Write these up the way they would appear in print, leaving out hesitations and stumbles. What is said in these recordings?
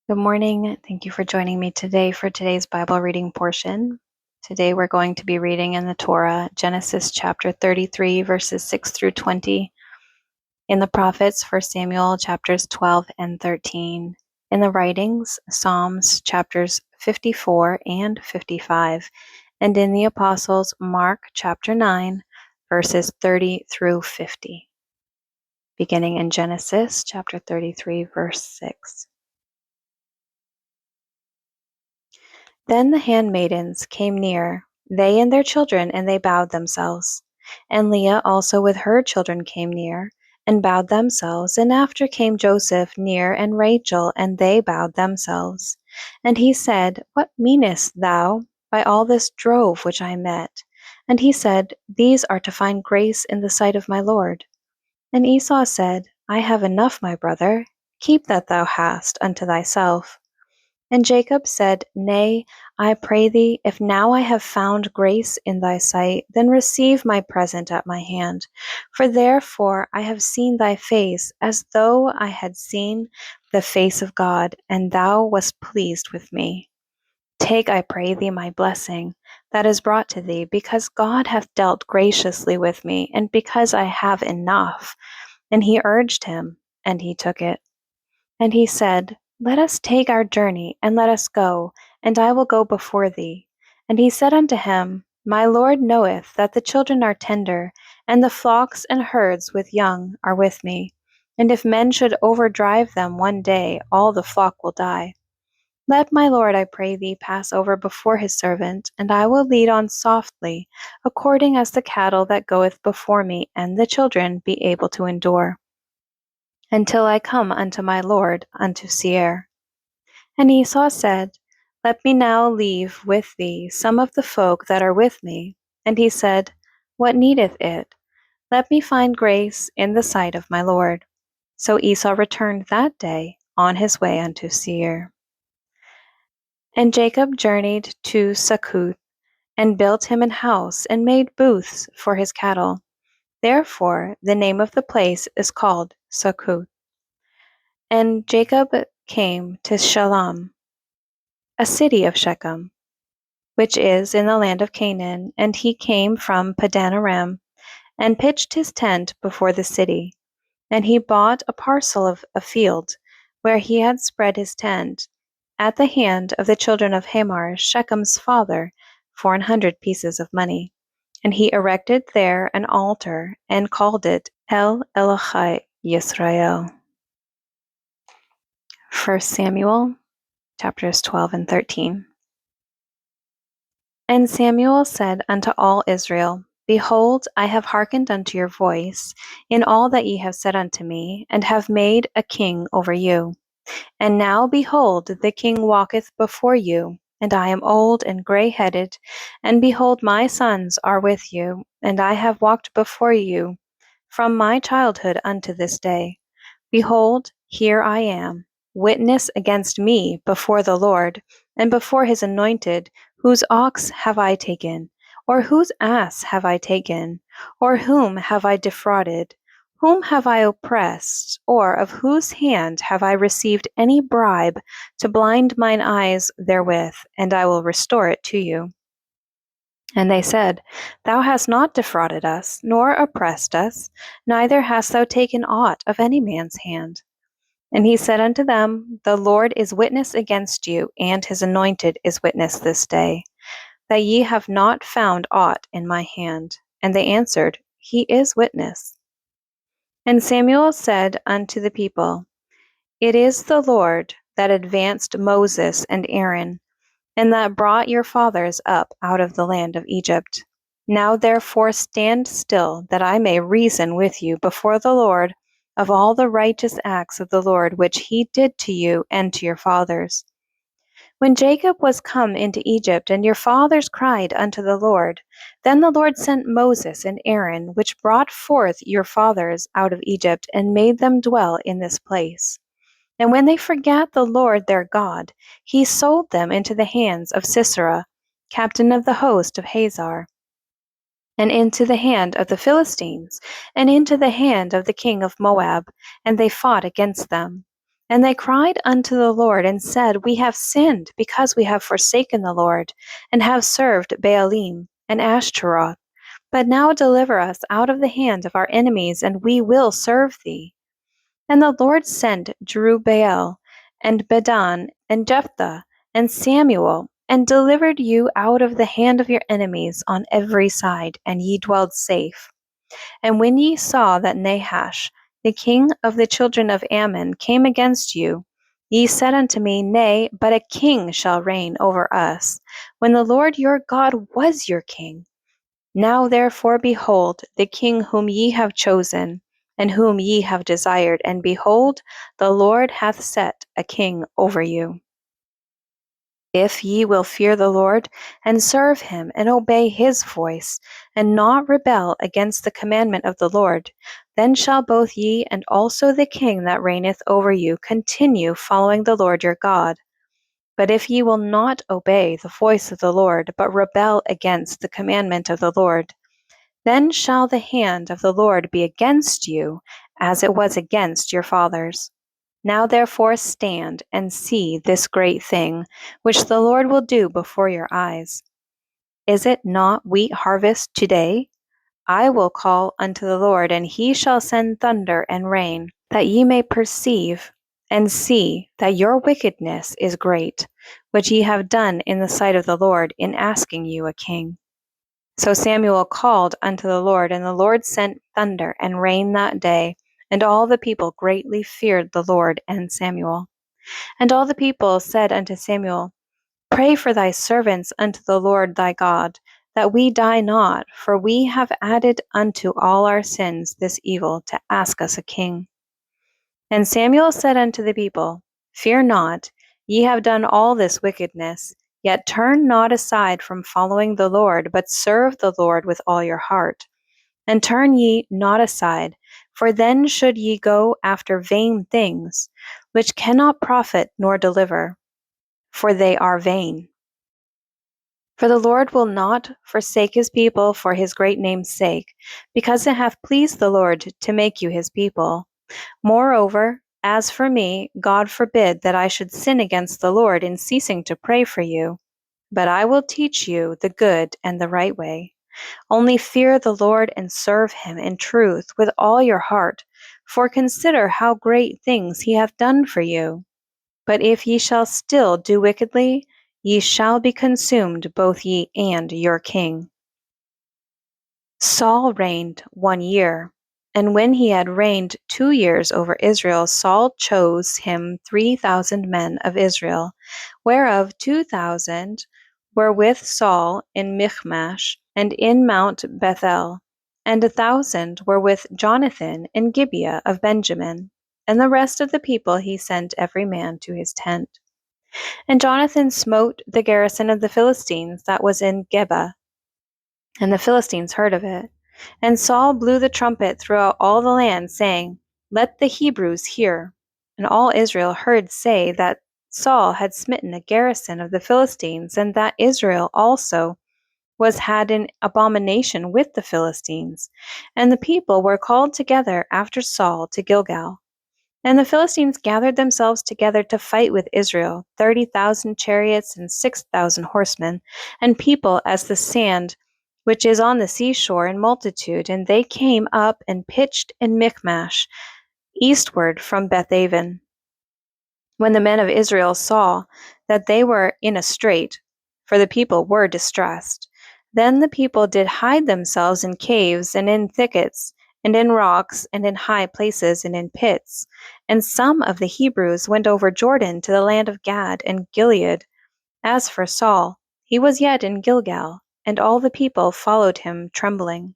Good morning. Thank you for joining me today for today's Bible reading portion. Today we're going to be reading in the Torah, Genesis chapter 33, verses 6 through 20. In the prophets, 1 Samuel chapters 12 and 13. In the writings, Psalms chapters 54 and 55. And in the apostles, Mark chapter 9, verses 30 through 50. Beginning in Genesis chapter 33, verse 6. Then the handmaidens came near, they and their children, and they bowed themselves. And Leah also with her children came near, and bowed themselves. And after came Joseph near, and Rachel, and they bowed themselves. And he said, What meanest thou by all this drove which I met? And he said, These are to find grace in the sight of my Lord. And Esau said, I have enough, my brother. Keep that thou hast unto thyself. And Jacob said, Nay, I pray thee, if now I have found grace in thy sight, then receive my present at my hand. For therefore I have seen thy face, as though I had seen the face of God, and thou wast pleased with me. Take, I pray thee, my blessing that is brought to thee, because God hath dealt graciously with me, and because I have enough. And he urged him, and he took it. And he said, Let us take our journey, and let us go, and I will go before thee. And he said unto him, My Lord knoweth that the children are tender, and the flocks and herds with young are with me. And if men should overdrive them one day, all the flock will die. Let my Lord, I pray thee, pass over before his servant, and I will lead on softly, according as the cattle that goeth before me, and the children be able to endure, until I come unto my Lord, unto Seir. And Esau said, Let me now leave with thee some of the folk that are with me. And he said, What needeth it? Let me find grace in the sight of my Lord. So Esau returned that day on his way unto Seir. And Jacob journeyed to Succoth, and built him an house, and made booths for his cattle. Therefore the name of the place is called Succoth. And Jacob came to Shalom, a city of Shechem, which is in the land of Canaan, and he came from Padan Aram, and pitched his tent before the city. And he bought a parcel of a field, where he had spread his tent, at the hand of the children of Hamor, Shechem's father, for 100 pieces of money. And he erected there an altar, and called it El Elohai Yisrael. 1 Samuel chapters 12 and 13. And Samuel said unto all Israel, Behold, I have hearkened unto your voice in all that ye have said unto me, and have made a king over you. And now, behold, the king walketh before you, and I am old and gray-headed, and behold, my sons are with you, and I have walked before you from my childhood unto this day. Behold, here I am, witness against me before the Lord, and before his anointed. Whose ox have I taken? Or whose ass have I taken? Or whom have I defrauded? Whom have I oppressed? Or of whose hand have I received any bribe to blind mine eyes therewith? And I will restore it to you. And they said, Thou hast not defrauded us, nor oppressed us, neither hast thou taken aught of any man's hand. And he said unto them, The Lord is witness against you, and his anointed is witness this day, that ye have not found aught in my hand. And they answered, He is witness. And Samuel said unto the people, It is the Lord that advanced Moses and Aaron, and that brought your fathers up out of the land of Egypt. Now therefore stand still, that I may reason with you before the Lord of all the righteous acts of the Lord which he did to you and to your fathers. When Jacob was come into Egypt, and your fathers cried unto the Lord, then the Lord sent Moses and Aaron, which brought forth your fathers out of Egypt, and made them dwell in this place. And when they forgat the Lord their God, he sold them into the hands of Sisera, captain of the host of Hazar, and into the hand of the Philistines, and into the hand of the king of Moab, and they fought against them. And they cried unto the Lord, and said, We have sinned, because we have forsaken the Lord, and have served Baalim and Ashtaroth. But now deliver us out of the hand of our enemies, and we will serve thee. And the Lord sent Jerubbaal, and Bedan, and Jephthah, and Samuel, and delivered you out of the hand of your enemies on every side, and ye dwelled safe. And when ye saw that Nahash, the king of the children of Ammon, came against you, ye said unto me, Nay, but a king shall reign over us, when the Lord your God was your king. Now therefore, behold, the king whom ye have chosen, and whom ye have desired, and behold, the Lord hath set a king over you. If ye will fear the Lord, and serve him, and obey his voice, and not rebel against the commandment of the Lord, then shall both ye and also the king that reigneth over you continue following the Lord your God. But if ye will not obey the voice of the Lord, but rebel against the commandment of the Lord, then shall the hand of the Lord be against you, as it was against your fathers. Now therefore stand and see this great thing, which the Lord will do before your eyes. Is it not wheat harvest today? I will call unto the Lord, and he shall send thunder and rain, that ye may perceive and see that your wickedness is great, which ye have done in the sight of the Lord in asking you a king. So Samuel called unto the Lord, and the Lord sent thunder and rain that day, and all the people greatly feared the Lord and Samuel. And all the people said unto Samuel, Pray for thy servants unto the Lord thy God, that we die not, for we have added unto all our sins this evil to ask us a king. And Samuel said unto the people, Fear not, ye have done all this wickedness, yet turn not aside from following the Lord, but serve the Lord with all your heart. And turn ye not aside, for then should ye go after vain things, which cannot profit nor deliver, for they are vain. For the Lord will not forsake his people for his great name's sake, because it hath pleased the Lord to make you his people. Moreover, as for me, God forbid that I should sin against the Lord in ceasing to pray for you. But I will teach you the good and the right way. Only fear the Lord and serve him in truth with all your heart, for consider how great things he hath done for you. But if ye shall still do wickedly, ye shall be consumed, both ye and your king. Saul reigned 1 year. And when he had reigned 2 years over Israel, Saul chose him 3,000 men of Israel, whereof 2,000 were with Saul in Michmash and in Mount Bethel, and 1,000 were with Jonathan in Gibeah of Benjamin. And the rest of the people he sent every man to his tent. And Jonathan smote the garrison of the Philistines that was in Geba, and the Philistines heard of it. And Saul blew the trumpet throughout all the land, saying, Let the Hebrews hear. And all Israel heard say that Saul had smitten a garrison of the Philistines, and that Israel also was had in abomination with the Philistines. And the people were called together after Saul to Gilgal. And the Philistines gathered themselves together to fight with Israel, 30,000 chariots and 6,000 horsemen, and people as the sand which is on the seashore in multitude. And they came up and pitched in Michmash, eastward from Bethaven. When the men of Israel saw that they were in a strait, for the people were distressed, then the people did hide themselves in caves and in thickets, and in rocks, and in high places, and in pits. And some of the Hebrews went over Jordan to the land of Gad and Gilead. As for Saul, he was yet in Gilgal, and all the people followed him trembling.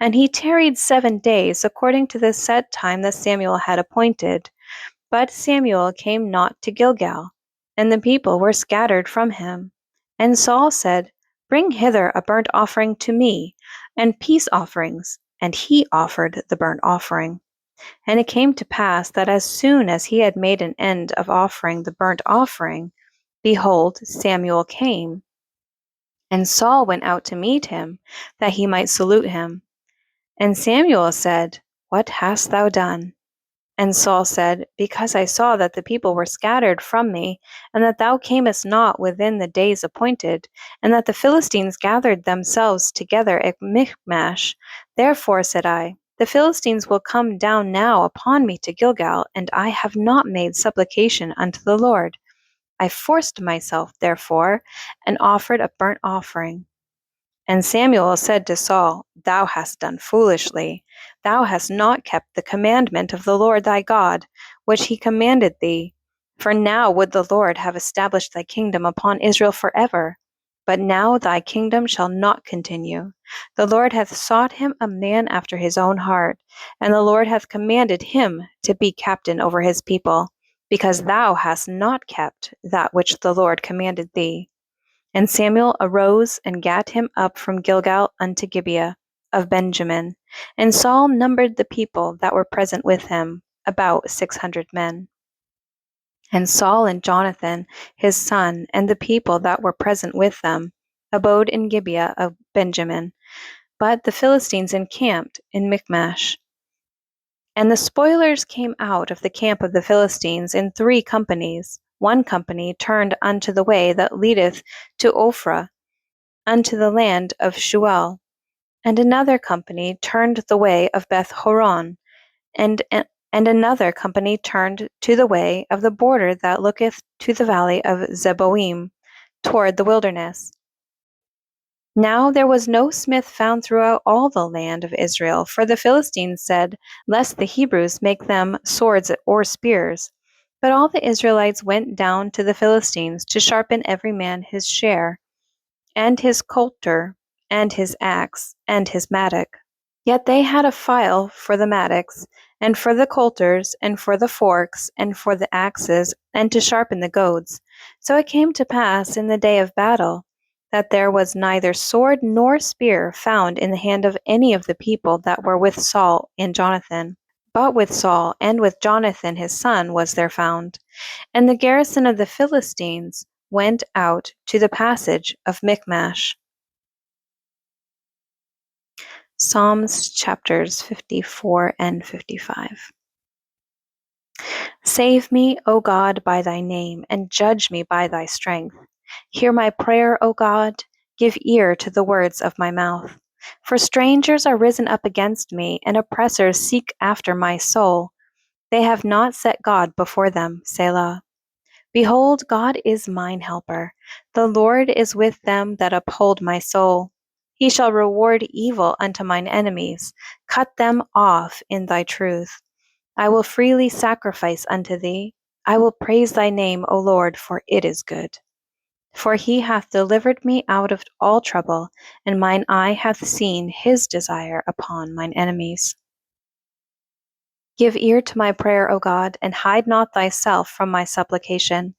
And he tarried 7 days, according to the set time that Samuel had appointed. But Samuel came not to Gilgal, and the people were scattered from him. And Saul said, Bring hither a burnt offering to me, and peace offerings. And he offered the burnt offering. And it came to pass that as soon as he had made an end of offering the burnt offering, behold, Samuel came. And Saul went out to meet him, that he might salute him. And Samuel said, What hast thou done? And Saul said, Because I saw that the people were scattered from me, and that thou camest not within the days appointed, and that the Philistines gathered themselves together at Michmash, therefore said I, The Philistines will come down now upon me to Gilgal, and I have not made supplication unto the Lord. I forced myself, therefore, and offered a burnt offering. And Samuel said to Saul, Thou hast done foolishly. Thou hast not kept the commandment of the Lord thy God, which he commanded thee. For now would the Lord have established thy kingdom upon Israel forever. But now thy kingdom shall not continue. The Lord hath sought him a man after his own heart, and the Lord hath commanded him to be captain over his people, because thou hast not kept that which the Lord commanded thee. And Samuel arose and gat him up from Gilgal unto Gibeah of Benjamin. And Saul numbered the people that were present with him, about 600 men. And Saul and Jonathan his son, and the people that were present with them, abode in Gibeah of Benjamin. But the Philistines encamped in Michmash. And the spoilers came out of the camp of the Philistines in 3 companies. One company turned unto the way that leadeth to Ophrah, unto the land of Shual, and another company turned the way of Beth Horon, and another company turned to the way of the border that looketh to the valley of Zeboim, toward the wilderness. Now there was no smith found throughout all the land of Israel, for the Philistines said, Lest the Hebrews make them swords or spears. But all the Israelites went down to the Philistines to sharpen every man his share, and his coulter, and his axe, and his mattock. Yet they had a file for the mattocks, and for the coulters, and for the forks, and for the axes, and to sharpen the goads. So it came to pass in the day of battle, that there was neither sword nor spear found in the hand of any of the people that were with Saul and Jonathan. But with Saul and with Jonathan his son was there found. And the garrison of the Philistines went out to the passage of Michmash. Psalms chapters 54 and 55. Save me, O God, by thy name, and judge me by thy strength. Hear my prayer, O God, give ear to the words of my mouth. For strangers are risen up against me, and oppressors seek after my soul. They have not set God before them, Selah. Behold, God is mine helper. The Lord is with them that uphold my soul. He shall reward evil unto mine enemies, cut them off in thy truth. I will freely sacrifice unto thee. I will praise thy name, O Lord, for it is good. For he hath delivered me out of all trouble, and mine eye hath seen his desire upon mine enemies. Give ear to my prayer, O God, and hide not thyself from my supplication.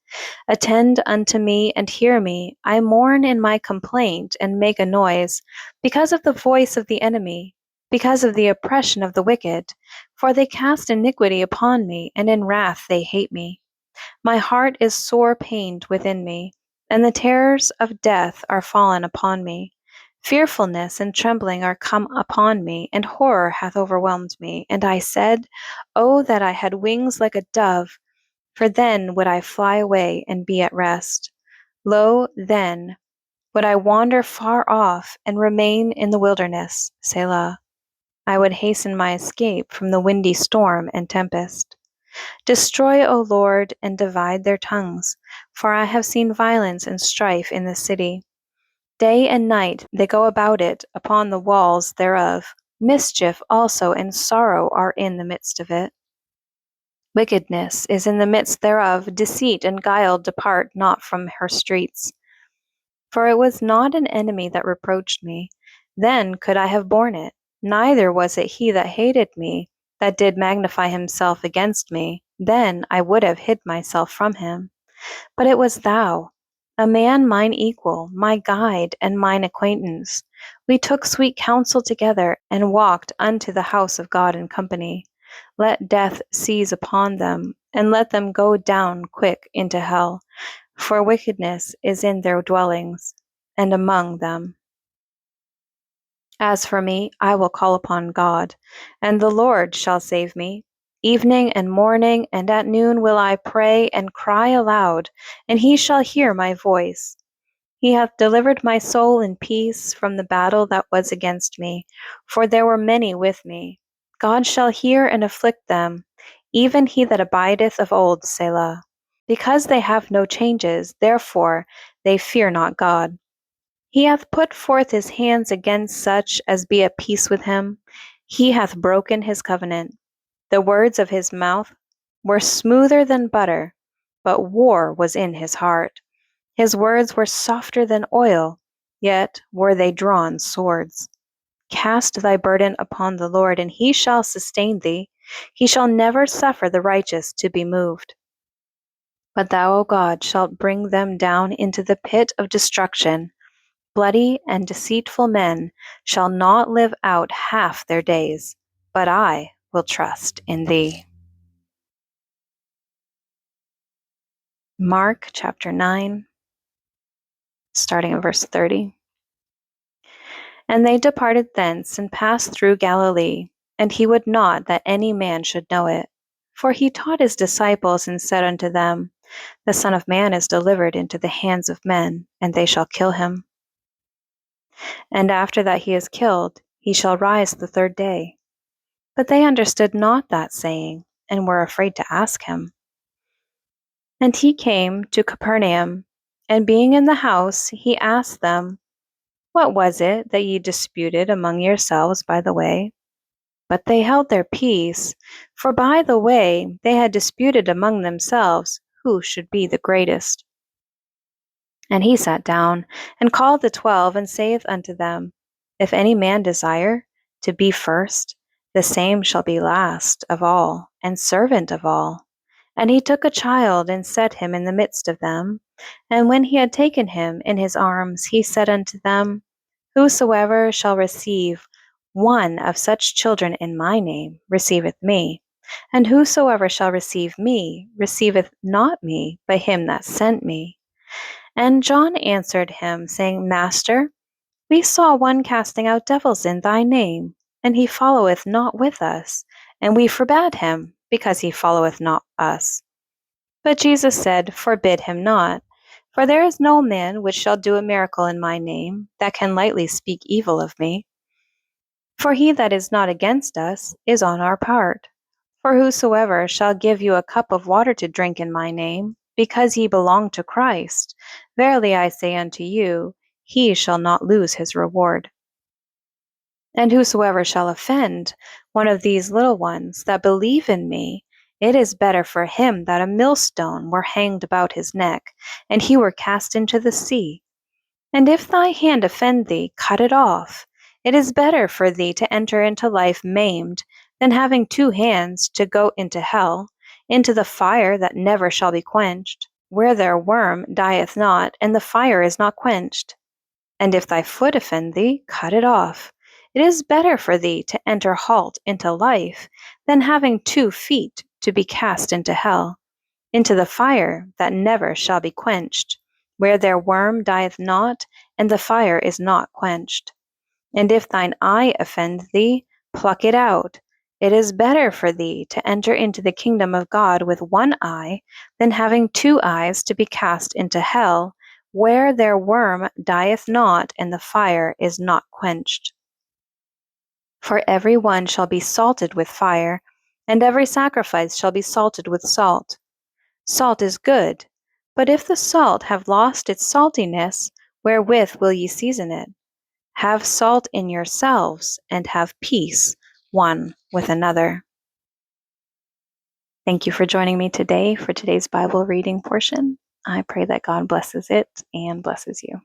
Attend unto me and hear me. I mourn in my complaint and make a noise, because of the voice of the enemy, because of the oppression of the wicked. For they cast iniquity upon me, and in wrath they hate me. My heart is sore pained within me, and the terrors of death are fallen upon me. Fearfulness and trembling are come upon me, and horror hath overwhelmed me. And I said, Oh, that I had wings like a dove, for then would I fly away and be at rest. Lo, then would I wander far off and remain in the wilderness, Selah. I would hasten my escape from the windy storm and tempest. Destroy, O Lord, and divide their tongues, for I have seen violence and strife in the city. Day and night they go about it upon the walls thereof. Mischief also and sorrow are in the midst of it. Wickedness is in the midst thereof. Deceit and guile depart not from her streets. For it was not an enemy that reproached me, then could I have borne it. Neither was it he that hated me, that did magnify himself against me, then I would have hid myself from him. But it was thou, a man mine equal, my guide, and mine acquaintance. We took sweet counsel together, and walked unto the house of God in company. Let death seize upon them, and let them go down quick into hell, for wickedness is in their dwellings, and among them. As for me, I will call upon God, and the Lord shall save me. Evening and morning and at noon will I pray and cry aloud, and he shall hear my voice. He hath delivered my soul in peace from the battle that was against me, for there were many with me. God shall hear and afflict them, even he that abideth of old, Selah. Because they have no changes, therefore they fear not God. He hath put forth his hands against such as be at peace with him. He hath broken his covenant. The words of his mouth were smoother than butter, but war was in his heart. His words were softer than oil, yet were they drawn swords. Cast thy burden upon the Lord, and he shall sustain thee. He shall never suffer the righteous to be moved. But thou, O God, shalt bring them down into the pit of destruction. Bloody and deceitful men shall not live out half their days, but I will trust in thee. Mark chapter 9, starting at verse 30. And they departed thence and passed through Galilee, and he would not that any man should know it. For he taught his disciples and said unto them, The Son of Man is delivered into the hands of men, and they shall kill him. And after that he is killed, he shall rise the third day. But they understood not that saying, and were afraid to ask him. And he came to Capernaum, and being in the house, he asked them, What was it that ye disputed among yourselves by the way? But they held their peace, for by the way they had disputed among themselves who should be the greatest. And he sat down, and called the 12, and saith unto them, If any man desire to be first, the same shall be last of all, and servant of all. And he took a child, and set him in the midst of them. And when he had taken him in his arms, he said unto them, Whosoever shall receive one of such children in my name receiveth me. And whosoever shall receive me receiveth not me, but him that sent me. And John answered him, saying, Master, we saw one casting out devils in thy name, and he followeth not with us, and we forbade him, because he followeth not us. But Jesus said, Forbid him not, for there is no man which shall do a miracle in my name, that can lightly speak evil of me. For he that is not against us is on our part. For whosoever shall give you a cup of water to drink in my name, because ye belong to Christ, verily I say unto you, he shall not lose his reward. And whosoever shall offend one of these little ones that believe in me, it is better for him that a millstone were hanged about his neck, and he were cast into the sea. And if thy hand offend thee, cut it off. It is better for thee to enter into life maimed, than having 2 hands to go into hell, into the fire that never shall be quenched, where their worm dieth not, and the fire is not quenched. And if thy foot offend thee, cut it off. It is better for thee to enter halt into life, than having 2 feet to be cast into hell, into the fire that never shall be quenched, where their worm dieth not, and the fire is not quenched. And if thine eye offend thee, pluck it out. It is better for thee to enter into the kingdom of God with 1 eye, than having 2 eyes to be cast into hell, where their worm dieth not, and the fire is not quenched. For every one shall be salted with fire, and every sacrifice shall be salted with salt. Salt is good, but if the salt have lost its saltiness, wherewith will ye season it? Have salt in yourselves, and have peace one with another. Thank you for joining me today for today's Bible reading portion. I pray that God blesses it and blesses you.